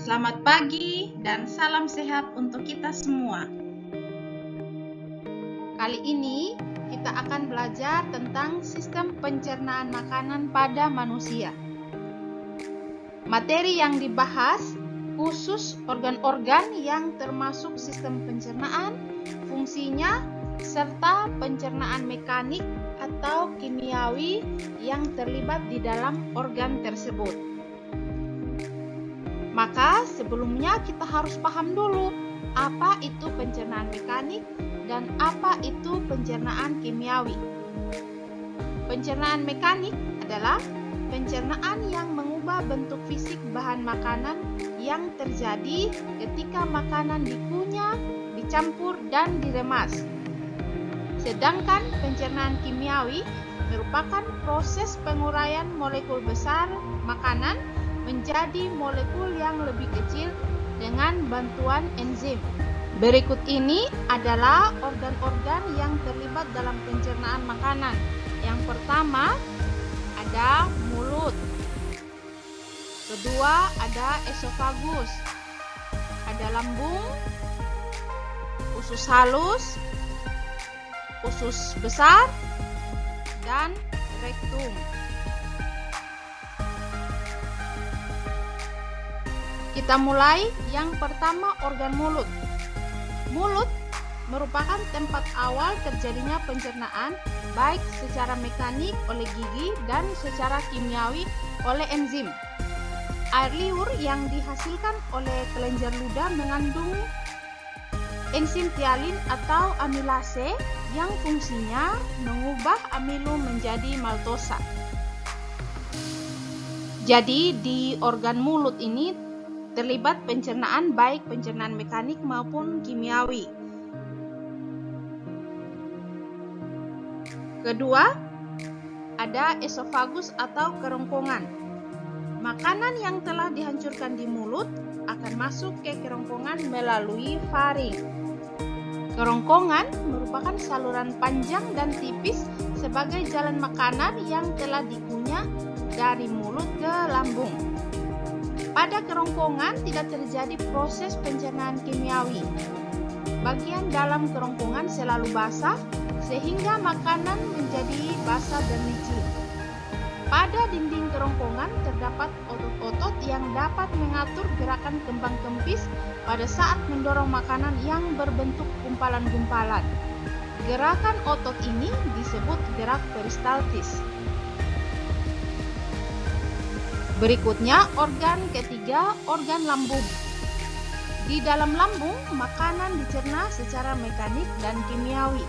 Selamat pagi dan salam sehat untuk kita semua. Kali ini kita akan belajar tentang sistem pencernaan makanan pada manusia. Materi yang dibahas khusus organ-organ yang termasuk sistem pencernaan, fungsinya, serta pencernaan mekanik atau kimiawi yang terlibat di dalam organ tersebut. Maka sebelumnya kita harus paham dulu apa itu pencernaan mekanik dan apa itu pencernaan kimiawi. Pencernaan mekanik adalah pencernaan yang mengubah bentuk fisik bahan makanan yang terjadi ketika makanan dikunyah, dicampur, dan diremas. Sedangkan pencernaan kimiawi merupakan proses penguraian molekul besar makanan menjadi molekul yang lebih kecil dengan bantuan enzim. Berikut ini adalah organ-organ yang terlibat dalam pencernaan makanan. Yang pertama ada mulut. Kedua ada esofagus. Ada lambung, usus halus, usus besar, dan rektum. Kita mulai yang pertama, organ mulut. Mulut merupakan tempat awal terjadinya pencernaan baik secara mekanik oleh gigi dan secara kimiawi oleh enzim. Air liur yang dihasilkan oleh kelenjar ludah mengandung enzim tialin atau amilase yang fungsinya mengubah amilo menjadi maltosa. Jadi di organ mulut ini terlibat pencernaan baik pencernaan mekanik maupun kimiawi. Kedua, ada esofagus atau kerongkongan. Makanan yang telah dihancurkan di mulut akan masuk ke kerongkongan melalui faring. Kerongkongan merupakan saluran panjang dan tipis sebagai jalan makanan yang telah dikunyah dari mulut ke lambung. Pada kerongkongan tidak terjadi proses pencernaan kimiawi. Bagian dalam kerongkongan selalu basah sehingga makanan menjadi basah dan licin. Pada dinding kerongkongan terdapat otot-otot yang dapat mengatur gerakan kembang kempis pada saat mendorong makanan yang berbentuk gumpalan-gumpalan. Gerakan otot ini disebut gerak peristaltis. Berikutnya, organ ketiga, organ lambung. Di dalam lambung, makanan dicerna secara mekanik dan kimiawi.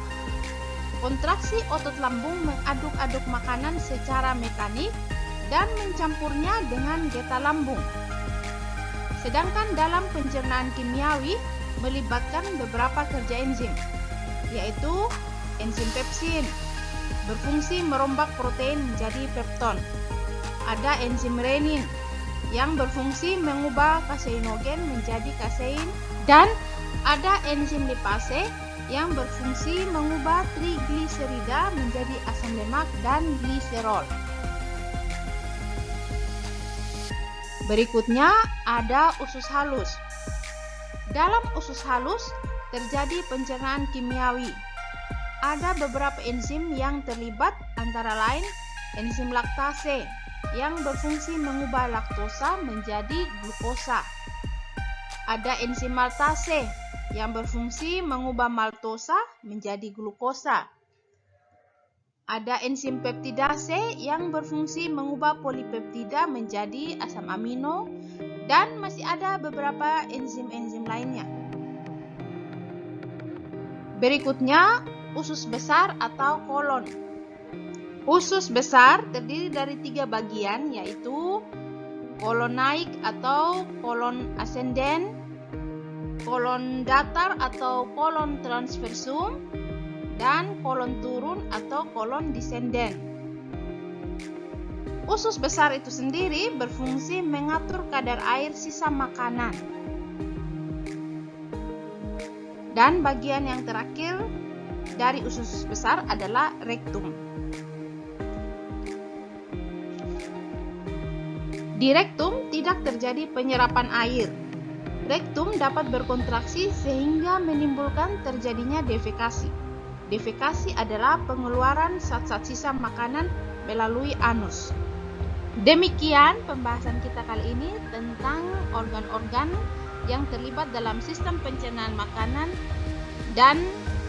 Kontraksi otot lambung mengaduk-aduk makanan secara mekanik dan mencampurnya dengan getah lambung. Sedangkan dalam pencernaan kimiawi melibatkan beberapa kerja enzim, yaitu enzim pepsin, berfungsi merombak protein menjadi pepton. Ada enzim renin yang berfungsi mengubah kaseinogen menjadi kasein, dan ada enzim lipase yang berfungsi mengubah trigliserida menjadi asam lemak dan gliserol. Berikutnya ada usus halus. Dalam usus halus terjadi pencernaan kimiawi. Ada beberapa enzim yang terlibat, antara lain enzim laktase yang berfungsi mengubah laktosa menjadi glukosa. Ada enzim maltase yang berfungsi mengubah maltosa menjadi glukosa. Ada enzim peptidase yang berfungsi mengubah polipeptida menjadi asam amino, dan masih ada beberapa enzim-enzim lainnya. Berikutnya, usus besar atau kolon. Usus besar terdiri dari 3 bagian, yaitu kolon naik atau kolon ascenden, kolon datar atau kolon transversum, dan kolon turun atau kolon descenden. Usus besar itu sendiri berfungsi mengatur kadar air sisa makanan. Dan bagian yang terakhir dari usus besar adalah rektum. Di rektum tidak terjadi penyerapan air, Rektum dapat berkontraksi sehingga menimbulkan terjadinya defekasi. Defekasi adalah pengeluaran zat-zat sisa makanan melalui anus. Demikian pembahasan kita kali ini tentang organ-organ yang terlibat dalam sistem pencernaan makanan dan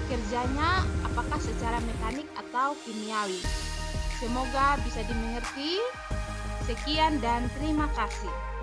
kerjanya apakah secara mekanik atau kimiawi. Semoga bisa dimengerti. Sekian dan terima kasih.